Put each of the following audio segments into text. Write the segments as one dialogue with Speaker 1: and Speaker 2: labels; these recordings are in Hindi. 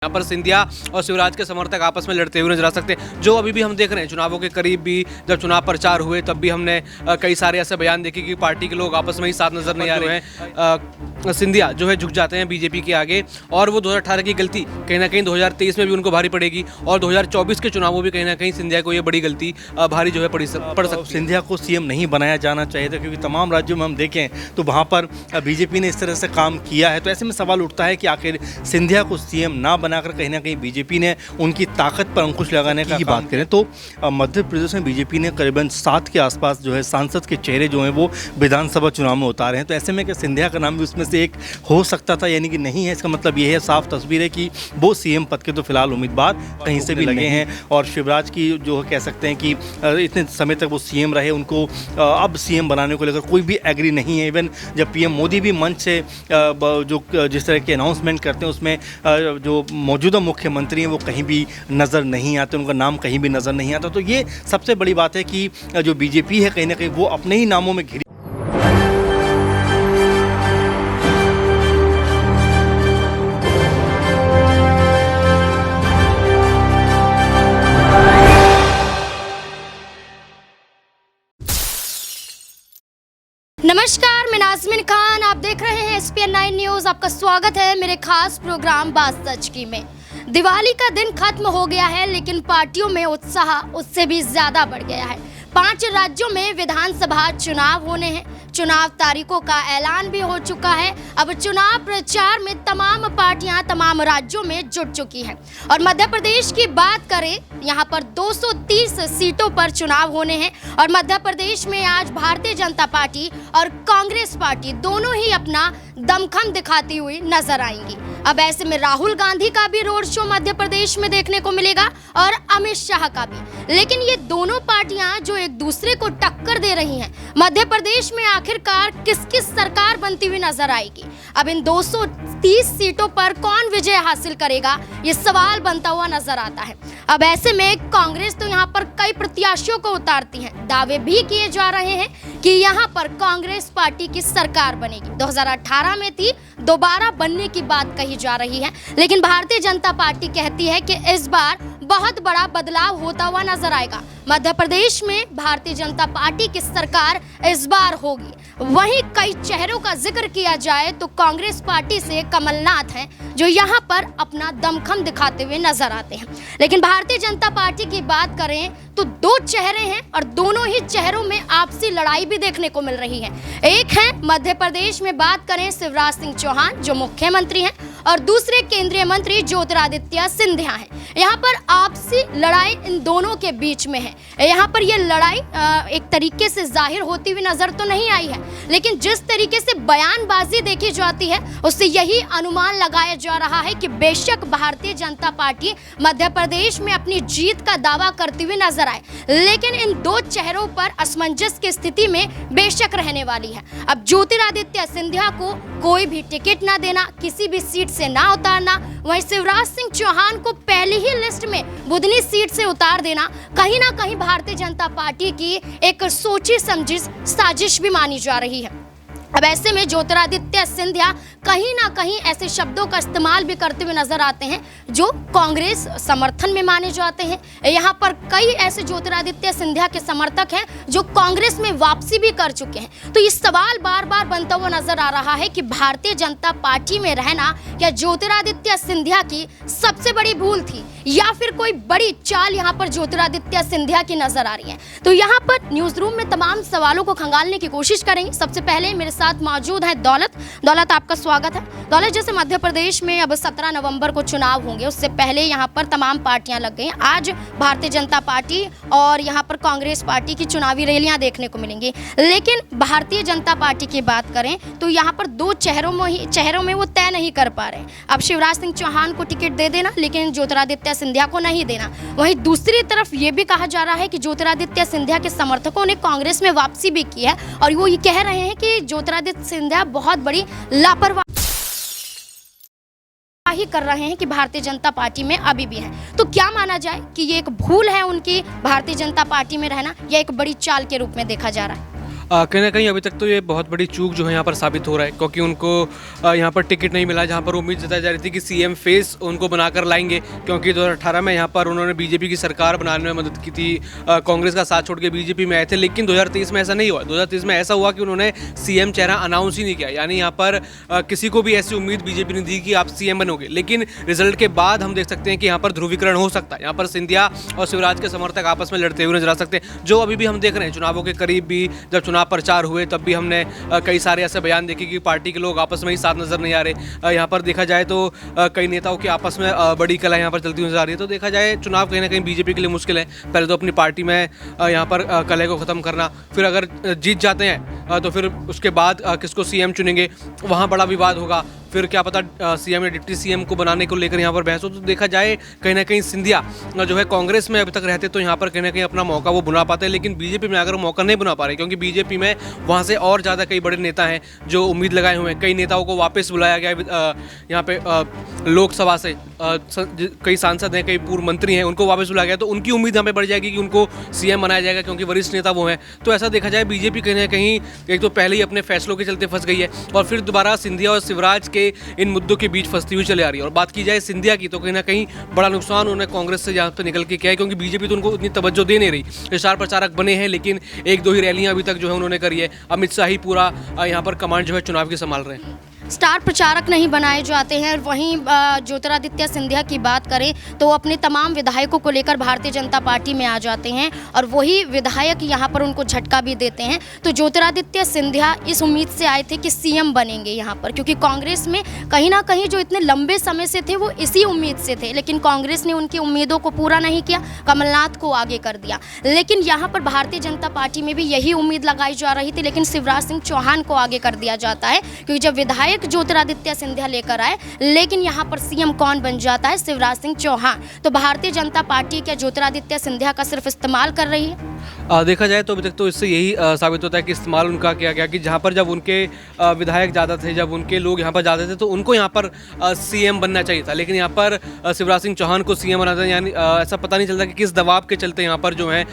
Speaker 1: यहाँ पर सिंधिया और शिवराज के समर्थक आपस में लड़ते हुए नजर आ सकते हैं, जो अभी भी हम देख रहे हैं। चुनावों के करीब भी जब चुनाव प्रचार हुए तब भी हमने कई सारे ऐसे बयान देखे कि पार्टी के लोग आपस में ही साथ नजर नहीं आ रहे हैं। सिंधिया जो है झुक जाते हैं बीजेपी के आगे, और वो 2018 की गलती कहीं ना कहीं 2023 में भी उनको भारी पड़ेगी, और 2024 के चुनावों में कहीं ना कहीं सिंधिया को ये बड़ी गलती भारी जो है पड़ सकती है।
Speaker 2: सिंधिया को सीएम नहीं बनाया जाना चाहिए था, क्योंकि तमाम राज्यों में हम देखें तो वहाँ पर बीजेपी ने इस तरह से काम किया है। तो ऐसे में सवाल उठता है कि आखिर सिंधिया को सीएम ना बनाकर कहीं ना कहीं बीजेपी ने उनकी ताकत पर अंकुश लगाने की बात करें तो मध्य प्रदेश में बीजेपी ने करीबन 7 के आसपास जो है सांसद के चेहरे जो हैं वो विधानसभा चुनाव में उतारे हैं। तो ऐसे में क्या सिंधिया का नाम भी उसमें से एक हो सकता था, यानी कि नहीं है। इसका मतलब ये है, साफ तस्वीर है कि वो सीएम पद के तो फिलहाल उम्मीदवार कहीं से भी लगे हैं। और शिवराज की जो कह सकते हैं कि इतने समय तक वो सीएम रहे, उनको अब सीएम बनाने को लेकर कोई भी एग्री नहीं है। इवन जब पीएम मोदी भी मंच से जो जिस तरह के अनाउंसमेंट करते हैं उसमें जो मौजूदा मुख्यमंत्री हैं वो कहीं भी नज़र नहीं आते, उनका नाम कहीं भी नज़र नहीं आता। तो ये सबसे बड़ी बात है कि जो बीजेपी है कहीं ना कहीं वो अपने ही नामों में घिरी।
Speaker 3: नमस्कार, मैं नाज़मीन खान, आप देख रहे हैं SPN 9 न्यूज़। आपका स्वागत है मेरे खास प्रोग्राम बात सच की में। दिवाली का दिन खत्म हो गया है, लेकिन पार्टियों में उत्साह उससे भी ज्यादा बढ़ गया है। 5 राज्यों में विधानसभा चुनाव होने हैं। चुनाव तारीखों का ऐलान भी हो चुका है। अब चुनाव प्रचार में तमाम पार्टियां तमाम राज्यों में जुट चुकी हैं। और मध्य प्रदेश की बात करें, यहाँ पर 230 सीटों पर चुनाव होने हैं। और मध्य प्रदेश में आज भारतीय जनता पार्टी और कांग्रेस पार्टी दोनों ही अपना दमखम दिखाती हुई नजर आएंगी। अब ऐसे में राहुल गांधी का भी रोड शो मध्य प्रदेश में देखने को मिलेगा और अमित शाह का भी। लेकिन ये दोनों पार्टियां जो एक दूसरे को टक्कर दे रही हैं, मध्य प्रदेश में आखिरकार किस सरकार बनती हुई नजर आएगी। अब इन 230 सीटों पर कौन विजय हासिल करेगा, ये सवाल बनता हुआ नजर आता है। अब ऐसे में कांग्रेस तो यहाँ पर कई प्रत्याशियों को उतारती है। दावे भी किए जा रहे हैं कि यहाँ पर कांग्रेस पार्टी की सरकार बनेगी। 2018 में थी, दोबारा बनने की बात कही जा रही है। लेकिन भारतीय जनता पार्टी कहती है कि इस बार बहुत बड़ा बदलाव होता हुआ नजर आएगा। मध्य प्रदेश में भारतीय जनता पार्टी की सरकार इस बार होगी। वहीं कई चेहरों का जिक्र किया जाए तो कांग्रेस पार्टी से कमलनाथ हैं, जो यहाँ पर अपना दमखम दिखाते हुए नजर आते हैं। लेकिन भारतीय जनता पार्टी की बात करें तो 2 चेहरे हैं, और दोनों ही चेहरों में आपसी लड़ाई भी देखने को मिल रही है। एक है मध्य प्रदेश में बात करें शिवराज सिंह चौहान, जो मुख्यमंत्री हैं, और दूसरे केंद्रीय मंत्री ज्योतिरादित्य सिंधिया हैं। यहाँ पर आपसी लड़ाई इन दोनों के बीच में है। यहाँ पर यह लड़ाई एक तरीके से जाहिर होती हुई नजर तो नहीं आई है, लेकिन जिस तरीके से बयानबाजी देखी जाती है उससे यही अनुमान लगाया जा रहा है कि बेशक भारतीय जनता पार्टी मध्य प्रदेश में अपनी जीत का दावा करती हुई नजर आए, लेकिन इन 2 चेहरों पर असमंजस की स्थिति में बेशक रहने वाली है। अब ज्योतिरादित्य सिंधिया को कोई भी टिकट ना देना, किसी भी सीट से ना उतारना, वहीं शिवराज सिंह चौहान को पहली ही लिस्ट में बुधनी सीट से उतार देना कहीं ना कहीं भारतीय जनता पार्टी की एक सोची समझी साजिश भी मानी जा रही है। अब ऐसे में ज्योतिरादित्य सिंधिया कहीं ना कहीं ऐसे शब्दों का इस्तेमाल भी करते हुए नजर आते हैं जो कांग्रेस समर्थन में माने जाते हैं। यहाँ पर कई ऐसे ज्योतिरादित्य सिंधिया के समर्थक हैं जो कांग्रेस में वापसी भी कर चुके हैं। तो ये सवाल बार बार बनता हुआ नजर आ रहा है कि भारतीय जनता पार्टी में रहना क्या ज्योतिरादित्य सिंधिया की सबसे बड़ी भूल थी, या फिर कोई बड़ी चाल यहाँ पर ज्योतिरादित्य सिंधिया की नजर आ रही है। तो यहाँ पर न्यूज रूम में तमाम सवालों को खंगालने की कोशिश करेंगे। सबसे पहले मेरे साथ मौजूद है दौलत, आपका स्वागत है। दौलत, जैसे मध्य प्रदेश में अब 17 नवंबर को चुनाव होंगे, उससे पहले यहाँ पर तमाम पार्टियां लग गई। आज भारतीय जनता पार्टी और यहाँ पर कांग्रेस पार्टी की चुनावी रैलियां देखने को मिलेंगी। लेकिन भारतीय जनता पार्टी की बात करें तो यहाँ पर 2 चेहरों में वो तय नहीं कर पा रहे। अब शिवराज सिंह चौहान को टिकट दे देना, लेकिन ज्योतिरादित्य सिंधिया को नहीं देना। वहीं दूसरी तरफ ये भी कहा जा रहा है कि ज्योतिरादित्य सिंधिया के समर्थकों ने कांग्रेस में वापसी भी की है, और वो ये कह रहे हैं कि ज्योतिरादित्य सिंधिया बहुत बड़ी लापरवाही कर रहे हैं कि भारतीय जनता पार्टी में अभी भी हैं। तो क्या माना जाए कि ये एक भूल है उनकी भारतीय जनता पार्टी में रहना, या एक बड़ी चाल के रूप में देखा जा रहा है?
Speaker 1: कहीं ना कहीं अभी तक तो ये बहुत बड़ी चूक जो है यहाँ पर साबित हो रहा है, क्योंकि उनको यहाँ पर टिकट नहीं मिला, जहाँ पर उम्मीद जताई जा रही थी कि सीएम फेस उनको बनाकर लाएंगे, क्योंकि 2018 में यहाँ पर उन्होंने बीजेपी की सरकार बनाने में मदद की थी, कांग्रेस का साथ छोड़ के बीजेपी में आए थे। लेकिन 2023 में ऐसा नहीं हुआ। 2023 में ऐसा हुआ कि उन्होंने सीएम चेहरा अनाउंस ही नहीं किया, यानी यहाँ पर किसी को भी ऐसी उम्मीद बीजेपी ने दी कि आप सीएम बनोगे। लेकिन रिजल्ट के बाद हम देख सकते हैं कि यहाँ पर ध्रुवीकरण हो सकता है। यहाँ पर सिंधिया और शिवराज के समर्थक आपस में लड़ते हुए नजर आ सकते हैं, जो अभी भी हम देख रहे हैं। चुनावों के करीब भी जब चुनाव प्रचार हुए तब भी हमने कई सारे ऐसे बयान देखे कि पार्टी के लोग आपस में ही साथ नजर नहीं आ रहे। यहाँ पर देखा जाए तो कई नेताओं की आपस में बड़ी कला यहाँ पर चलती नजर आ रही है। तो देखा जाए चुनाव कहीं ना कहीं बीजेपी के लिए मुश्किल है। पहले तो अपनी पार्टी में यहाँ पर कलह को ख़त्म करना, फिर अगर जीत जाते हैं तो फिर उसके बाद किसको सीएम चुनेंगे, वहाँ बड़ा विवाद होगा। फिर क्या पता सीएम या डिप्टी सीएम को बनाने को लेकर यहाँ पर बहस हो। तो देखा जाए कहीं ना कहीं सिंधिया जो है कांग्रेस में अभी तक रहते तो यहाँ पर कहीं ना कहीं अपना मौका वो बुना पाते हैं, लेकिन बीजेपी में अगर मौका नहीं बना पा रहे, क्योंकि बीजेपी में वहाँ से और ज़्यादा कई बड़े नेता हैं जो उम्मीद लगाए हुए हैं। कई नेताओं को वापस बुलाया गया यहाँ पे लोकसभा से, कई सांसद हैं, कई पूर्व मंत्री हैं, उनको वापस बुलाया गया। तो उनकी उम्मीद यहाँ पे बढ़ जाएगी कि उनको सीएम बनाया जाएगा, क्योंकि वरिष्ठ नेता वो हैं। तो ऐसा देखा जाए बीजेपी कहीं ना कहीं एक तो पहले ही अपने फैसलों के चलते फंस गई है, और फिर दोबारा सिंधिया और शिवराज के इन मुद्दों के बीच फंसती हुई चले आ रही है। और बात की जाए सिंधिया की, तो कहीं ना कहीं बड़ा नुकसान उन्होंने कांग्रेस से यहाँ पर निकल के किया है, क्योंकि बीजेपी तो उनको उतनी तवज्जो दे नहीं रही। स्टार प्रचारक बने हैं, लेकिन एक दो ही रैलियां अभी तक जो है उन्होंने करी है। अमित शाह ही पूरा यहाँ पर कमांड जो है चुनाव की संभाल रहे हैं।
Speaker 3: स्टार प्रचारक नहीं बनाए जाते हैं। वहीं ज्योतिरादित्य सिंधिया की बात करें तो अपने तमाम विधायकों को लेकर भारतीय जनता पार्टी में आ जाते हैं, और वही विधायक यहाँ पर उनको झटका भी देते हैं। तो ज्योतिरादित्य सिंधिया इस उम्मीद से आए थे कि सीएम बनेंगे यहाँ पर, क्योंकि कांग्रेस में कहीं ना कहीं जो इतने लंबे समय से थे वो इसी उम्मीद से थे, लेकिन कांग्रेस ने उनकी उम्मीदों को पूरा नहीं किया, कमलनाथ को आगे कर दिया। लेकिन यहाँ पर भारतीय जनता पार्टी में भी यही उम्मीद लगाई जा रही थी, लेकिन शिवराज सिंह चौहान को आगे कर दिया जाता है, क्योंकि जब विधायक ज्योतिरादित्य सिंधिया लेकर आए, लेकिन यहाँ पर सीएम कौन बन जाता है? शिवराज सिंह चौहान। तो भारतीय जनता पार्टी क्या ज्योतिरादित्य सिंधिया का सिर्फ इस्तेमाल कर रही है?
Speaker 1: देखा जाए तो अभी तक तो इससे यही साबित होता है कि इस्तेमाल उनका किया गया, कि जहाँ पर जब उनके विधायक ज़्यादा थे, जब उनके लोग यहाँ पर ज़्यादा थे, तो उनको यहाँ पर सीएम बनना चाहिए था। लेकिन यहाँ पर शिवराज सिंह चौहान को सीएम बनाना था, यानी ऐसा पता नहीं चलता कि किस दबाव के चलते यहाँ पर जो है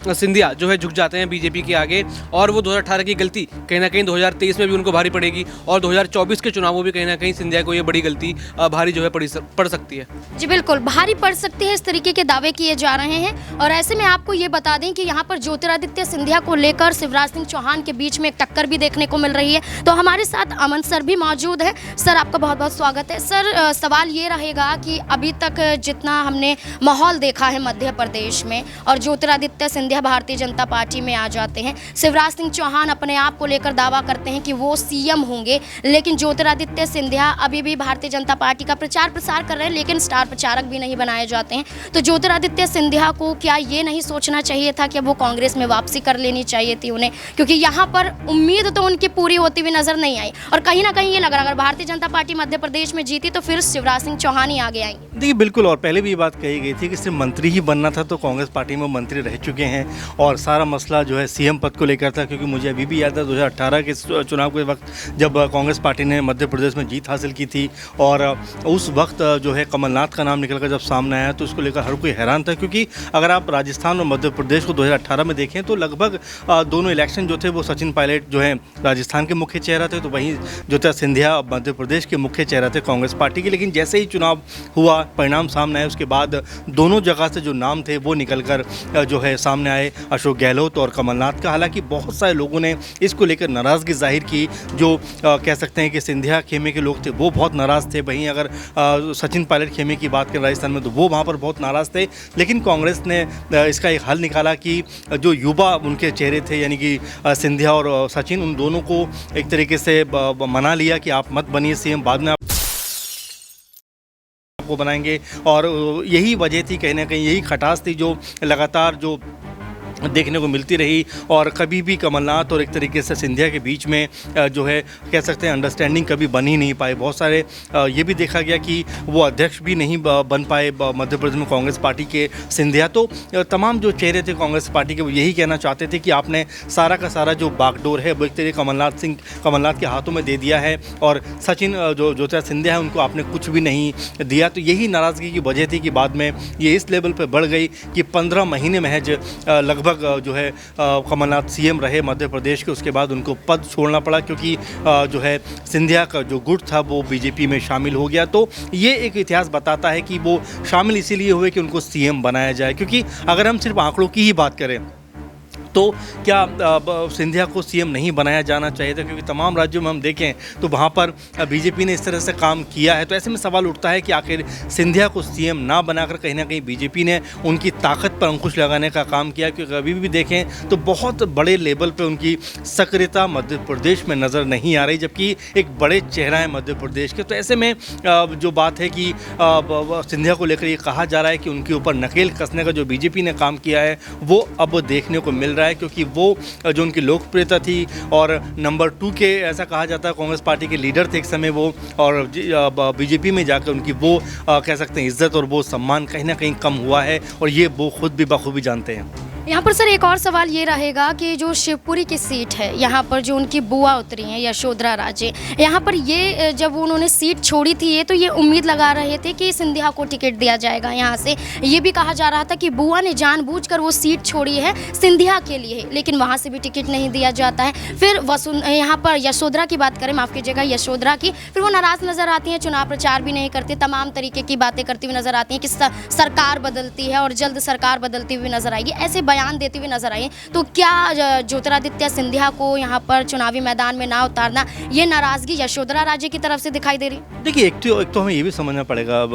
Speaker 1: सिंधिया जो है झुक जाते हैं बीजेपी के आगे। और वो 2018 की गलती कहीं ना कहीं 2023 में भी उनको भारी पड़ेगी, और 2024 के चुनावों में भी कहीं ना कहीं सिंधिया को ये बड़ी गलती भारी जो है पड़ सकती है।
Speaker 3: जी बिल्कुल, भारी पड़ सकती है, इस तरीके के दावे किए जा रहे हैं। और ऐसे में आपको ये बता दें कि यहाँ पर ज्योतिरादित्य सिंधिया को लेकर शिवराज सिंह चौहान के बीच में एक टक्कर भी देखने को मिल रही है। तो हमारे साथ अमन सर भी मौजूद है। सर, आपका बहुत बहुत स्वागत है। सर, सवाल ये रहेगा कि अभी तक जितना हमने माहौल देखा है मध्य प्रदेश में, और ज्योतिरादित्य सिंधिया भारतीय जनता पार्टी में आ जाते हैं, शिवराज सिंह चौहान अपने आप को लेकर दावा करते हैं कि वो सीएम होंगे, लेकिन ज्योतिरादित्य सिंधिया अभी भी भारतीय जनता पार्टी का प्रचार प्रसार कर रहे हैं, लेकिन स्टार प्रचारक भी नहीं बनाए जाते हैं। तो ज्योतिरादित्य सिंधिया को क्या ये नहीं सोचना चाहिए था कि वो कांग्रेस में वापसी कर लेनी चाहिए थी उन्हें? क्योंकि यहाँ पर उम्मीद तो उनकी पूरी होती हुई नजर नहीं आई, और कहीं ना कहीं ये लग रहा है अगर भारतीय जनता पार्टी मध्य प्रदेश में जीती तो फिर शिवराज सिंह चौहान ही आगे आएंगे।
Speaker 2: देखिए, बिल्कुल, और पहले भी ये बात कही गई थी कि सिर्फ मंत्री ही बनना था, तो कांग्रेस पार्टी में मंत्री रह चुके हैं, और सारा मसला जो है सीएम पद को लेकर था। क्योंकि मुझे अभी भी याद है 2018 के चुनाव के वक्त जब कांग्रेस पार्टी ने मध्य प्रदेश में जीत हासिल की थी, और उस वक्त जो है कमलनाथ का नाम निकलकर जब सामने आया तो उसको लेकर हर कोई हैरान था। क्योंकि अगर आप राजस्थान और मध्य प्रदेश को 2018 में देखें तो लगभग दोनों इलेक्शन जो थे वो सचिन पायलट जो है राजस्थान के मुख्य चेहरा थे, तो वहीं ज्योतिरादित्य सिंधिया मध्य प्रदेश के मुख्य चेहरा थे कांग्रेस पार्टी के। लेकिन जैसे ही चुनाव हुआ, परिणाम सामने आए, उसके बाद दोनों जगह से जो नाम थे वो निकल कर जो है सामने आए, अशोक गहलोत और कमलनाथ का। हालांकि बहुत सारे लोगों ने इसको लेकर नाराज़गी जाहिर की, जो कह सकते हैं कि सिंधिया खेमे के लोग थे वो बहुत नाराज़ थे। वहीं अगर सचिन पायलट खेमे की बात करें राजस्थान में, तो वो वहाँ पर बहुत नाराज़ थे। लेकिन कांग्रेस ने इसका एक हल निकाला कि जो युवा उनके चेहरे थे, यानी कि सिंधिया और सचिन, उन दोनों को एक तरीके से मना लिया कि आप मत बनिए सीएम, बाद में आपको बनाएंगे। और यही वजह थी, कहीं ना कहीं यही खटास थी जो लगातार जो देखने को मिलती रही, और कभी भी कमलनाथ और एक तरीके से सिंधिया के बीच में जो है कह सकते हैं अंडरस्टैंडिंग कभी बन ही नहीं पाए। बहुत सारे ये भी देखा गया कि वो अध्यक्ष भी नहीं बन पाए मध्य प्रदेश में कांग्रेस पार्टी के सिंधिया। तो तमाम जो चेहरे थे कांग्रेस पार्टी के वो यही कहना चाहते थे कि आपने सारा का सारा जो बागडोर है वो एक तरीके कमलनाथ के हाथों में दे दिया है, और सचिन जो ज्योतिरादित्य सिंधिया है उनको आपने कुछ भी नहीं दिया। तो यही नाराज़गी की वजह थी कि बाद में ये इस लेवल पर बढ़ गई कि 15 महीने महज लगभग लगभग जो है कमलनाथ सीएम रहे मध्य प्रदेश के, उसके बाद उनको पद छोड़ना पड़ा क्योंकि जो है सिंधिया का जो गुट था वो बीजेपी में शामिल हो गया। तो ये एक इतिहास बताता है कि वो शामिल इसीलिए हुए कि उनको सीएम बनाया जाए, क्योंकि अगर हम सिर्फ आंकड़ों की ही बात करें तो क्या सिंधिया को सीएम नहीं बनाया जाना चाहिए था, क्योंकि तमाम राज्यों में हम देखें तो वहाँ पर बीजेपी ने इस तरह से काम किया है। तो ऐसे में सवाल उठता है कि आखिर सिंधिया को सीएम ना बनाकर कहीं ना कहीं बीजेपी ने उनकी ताकत पर अंकुश लगाने का काम किया, क्योंकि अभी भी देखें तो बहुत बड़े लेवल पे उनकी सक्रियता मध्य प्रदेश में नज़र नहीं आ रही, जबकि एक बड़े चेहरा है मध्य प्रदेश के। तो ऐसे में जो बात है कि सिंधिया को लेकर ये कहा जा रहा है कि उनके ऊपर नकेल कसने का जो बीजेपी ने काम किया है वो अब देखने को मिल रहा है, क्योंकि वो जो उनकी लोकप्रियता थी और नंबर 2 के ऐसा कहा जाता है कांग्रेस पार्टी के लीडर थे एक समय वो, और बीजेपी में जाकर उनकी वो कह सकते हैं इज्जत और वो सम्मान कहीं ना कहीं कम हुआ है, और ये वो खुद भी बखूबी जानते हैं।
Speaker 3: यहाँ पर सर एक और सवाल ये रहेगा कि जो शिवपुरी की सीट है, यहाँ पर जो उनकी बुआ उतरी हैं यशोधरा राजे, यहाँ पर ये जब उन्होंने सीट छोड़ी थी ये तो ये उम्मीद लगा रहे थे कि सिंधिया को टिकट दिया जाएगा यहाँ से। ये भी कहा जा रहा था कि बुआ ने जानबूझकर वो सीट छोड़ी है सिंधिया के लिए, लेकिन वहाँ से भी टिकट नहीं दिया जाता है। फिर यहाँ पर यशोधरा की बात करें, माफ़ कीजिएगा यशोधरा की, फिर वो नाराज़ नज़र आती हैं, चुनाव प्रचार भी नहीं करती, तमाम तरीके की बातें करती हुई नज़र आती हैं कि सरकार बदलती है और जल्द सरकार बदलती हुई नज़र आएगी, ऐसे बयान देती हुई नजर आई। तो क्या ज्योतिरादित्य सिंधिया को यहाँ पर चुनावी मैदान में ना उतारना, ये नाराजगी यशोधरा राजे की तरफ से दिखाई दे रही?
Speaker 2: देखिए एक तो हमें ये भी समझना पड़ेगा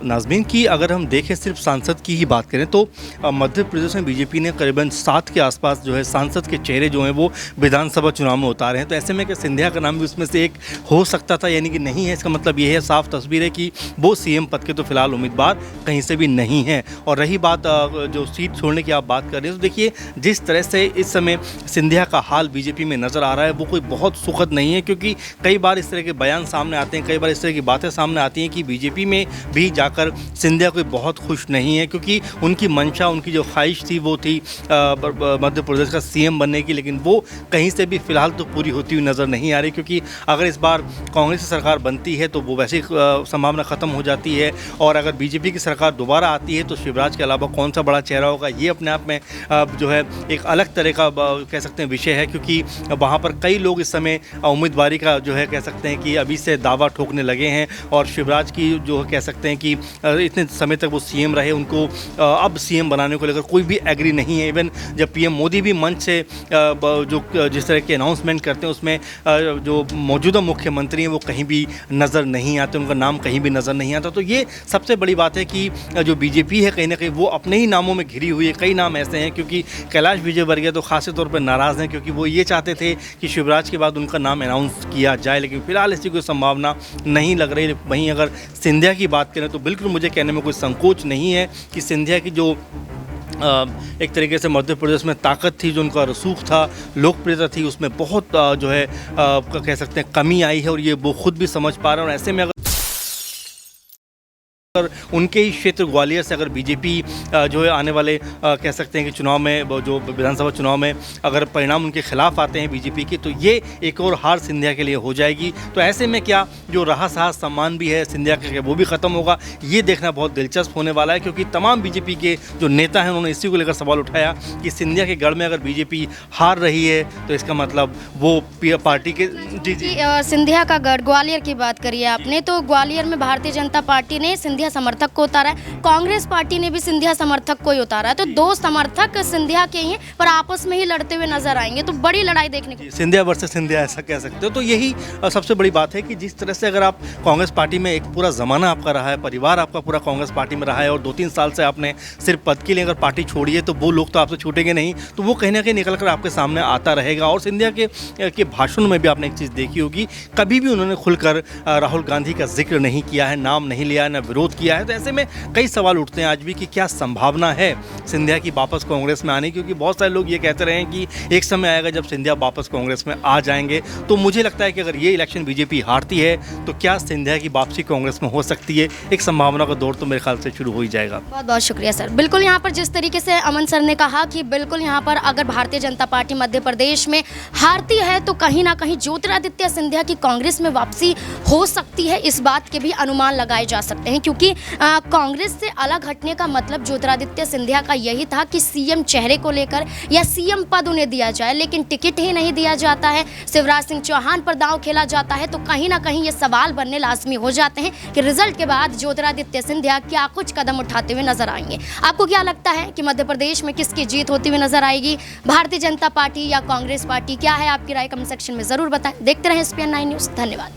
Speaker 2: नाज़मीन कि अगर हम देखें सिर्फ सांसद की ही बात करें तो मध्य प्रदेश में बीजेपी ने करीबन 7 के आसपास जो है सांसद के चेहरे जो हैं वो विधानसभा चुनाव में उतारे हैं। तो ऐसे में कि सिंधिया का नाम भी उसमें से एक हो सकता था, यानी कि नहीं है, इसका मतलब ये है साफ तस्वीर है कि वो सीएम पद के तो फिलहाल उम्मीदवार कहीं से भी नहीं है। और रही बात जो सीट छोड़ने की आप बात कर रहे हैं, तो देखिए जिस तरह से इस समय सिंधिया का हाल बीजेपी में नज़र आ रहा है वो कोई बहुत सुखद नहीं है, क्योंकि कई बार इस तरह के बयान सामने आते हैं, कई बार इस तरह की बातें सामने आती हैं कि बीजेपी में भी जाकर सिंधिया कोई बहुत खुश नहीं है, क्योंकि उनकी मंशा, उनकी जो ख्वाहिश थी वो थी मध्य प्रदेश का सीएम बनने की, लेकिन वो कहीं से भी फिलहाल तो पूरी होती हुई नज़र नहीं आ रही। क्योंकि अगर इस बार कांग्रेस की सरकार बनती है तो वो वैसे ही संभावना ख़त्म हो जाती है, और अगर बीजेपी की सरकार दोबारा आती है तो शिवराज के अलावा कौन सा बड़ा चेहरा होगा, ये अपने आप में जो है एक अलग तरह का कह सकते हैं विषय है, क्योंकि वहाँ पर कई लोग इस समय उम्मीदवारी का जो है कह सकते हैं कि अभी से दावा ठोकने लगे हैं, और शिवराज की जो कह सकते हैं कि इतने समय तक वो सीएम रहे, उनको अब सीएम बनाने को लेकर कोई भी एग्री नहीं है। इवन जब पीएम मोदी भी मंच से जो जिस तरह के अनाउंसमेंट करते हैं उसमें जो मौजूदा मुख्यमंत्री हैं वो कहीं भी नज़र नहीं आते, उनका नाम कहीं भी नज़र नहीं आता। तो ये सबसे बड़ी बात है कि जो बीजेपी है कहीं ना कहीं वो अपने ही नामों में घिरी हुई है। कई नाम ऐसे हैं, क्योंकि कैलाश विजयवर्गीय तो खास तौर पर नाराज़ हैं, क्योंकि वो ये चाहते थे कि शिवराज के बाद उनका नाम अनाउंस किया जाए, लेकिन फिलहाल ऐसी कोई संभावना नहीं लग रही। वहीं अगर सिंधिया की बात करें तो बिल्कुल मुझे कहने में कोई संकोच नहीं है कि सिंधिया की जो एक तरीके से मध्य प्रदेश में ताकत थी, जो उनका रसूख था, लोकप्रियता थी, उसमें बहुत जो है कह सकते हैं कमी आई है, और ये वो खुद भी समझ पा रहे हैं। और ऐसे में अगर उनके ही क्षेत्र ग्वालियर से अगर बीजेपी जो है आने वाले कह सकते हैं कि चुनाव में जो विधानसभा चुनाव में अगर परिणाम उनके खिलाफ आते हैं बीजेपी के, तो ये एक और हार सिंधिया के लिए हो जाएगी। तो ऐसे में क्या जो रहा साहस सम्मान भी है सिंधिया के वो भी ख़त्म होगा, ये देखना बहुत दिलचस्प होने वाला है। क्योंकि तमाम बीजेपी के जो नेता हैं उन्होंने इसी को लेकर सवाल उठाया कि सिंधिया के गढ़ में अगर बीजेपी हार रही है तो इसका मतलब वो पार्टी के जी
Speaker 3: सिंधिया का गढ़ ग्वालियर की बात करिए आपने, तो ग्वालियर में भारतीय जनता पार्टी ने सिंधिया समर्थक को उतारा है, कांग्रेस पार्टी ने भी सिंधिया समर्थक को ही उतारा है। तो दो समर्थक सिंधिया के ही पर आपस में ही लड़ते हुए नजर आएंगे, तो बड़ी लड़ाई देखने को।
Speaker 2: सिंधिया वर्सेस सिंधिया ऐसा कह सकते हो। तो यही सबसे बड़ी बात है कि जिस तरह से अगर आप कांग्रेस पार्टी में एक पूरा ज़माना आपका रहा है, परिवार आपका पूरा कांग्रेस पार्टी में रहा है, और 2-3 साल से आपने सिर्फ पद के लिए अगर पार्टी छोड़ी है तो वो लोग तो आपसे छूटेंगे नहीं, तो वो कहीं ना कहीं निकल कर आपके सामने आता रहेगा। और सिंधिया के भाषण में भी आपने एक चीज़ देखी होगी, कभी भी उन्होंने खुलकर राहुल गांधी का जिक्र नहीं किया है, नाम नहीं लिया है, न विरोध किया है। तो ऐसे में कई सवाल उठते हैं आज भी कि क्या संभावना है सिंधिया की वापस कांग्रेस में आने की, क्योंकि बहुत सारे लोग ये कहते रहे हैं कि एक समय आएगा जब सिंधिया वापस कांग्रेस में आ जाएंगे। तो मुझे लगता है कि अगर ये इलेक्शन बीजेपी हारती है तो क्या सिंधिया की वापसी कांग्रेस में हो सकती है, एक संभावना का दौर तो मेरे ख्याल से शुरू हो ही जाएगा।
Speaker 3: बहुत बहुत शुक्रिया सर। बिल्कुल यहाँ पर जिस तरीके से अमन सर ने कहा कि बिल्कुल यहाँ पर अगर भारतीय जनता पार्टी मध्य प्रदेश में हारती है तो कहीं ना कहीं ज्योतिरादित्य सिंधिया की कांग्रेस में वापसी हो सकती है, इस बात के भी अनुमान लगाए जा सकते हैं। क्योंकि क्योंकि कांग्रेस से अलग हटने का मतलब ज्योतिरादित्य सिंधिया का यही था कि सीएम चेहरे को लेकर या सीएम पद उन्हें दिया जाए, लेकिन टिकट ही नहीं दिया जाता है, शिवराज सिंह चौहान पर दांव खेला जाता है, तो कहीं ना कहीं ये सवाल बनने लाजमी हो जाते हैं कि रिजल्ट के बाद ज्योतिरादित्य सिंधिया क्या कुछ कदम उठाते हुए नजर आएंगे। आपको क्या लगता है कि मध्य प्रदेश में किसकी जीत होती हुई नजर आएगी, भारतीय जनता पार्टी या कांग्रेस पार्टी? क्या है आपकी राय? कमेंट सेक्शन में जरूर बताएं। देखते रहें SPN 9 न्यूज़। धन्यवाद।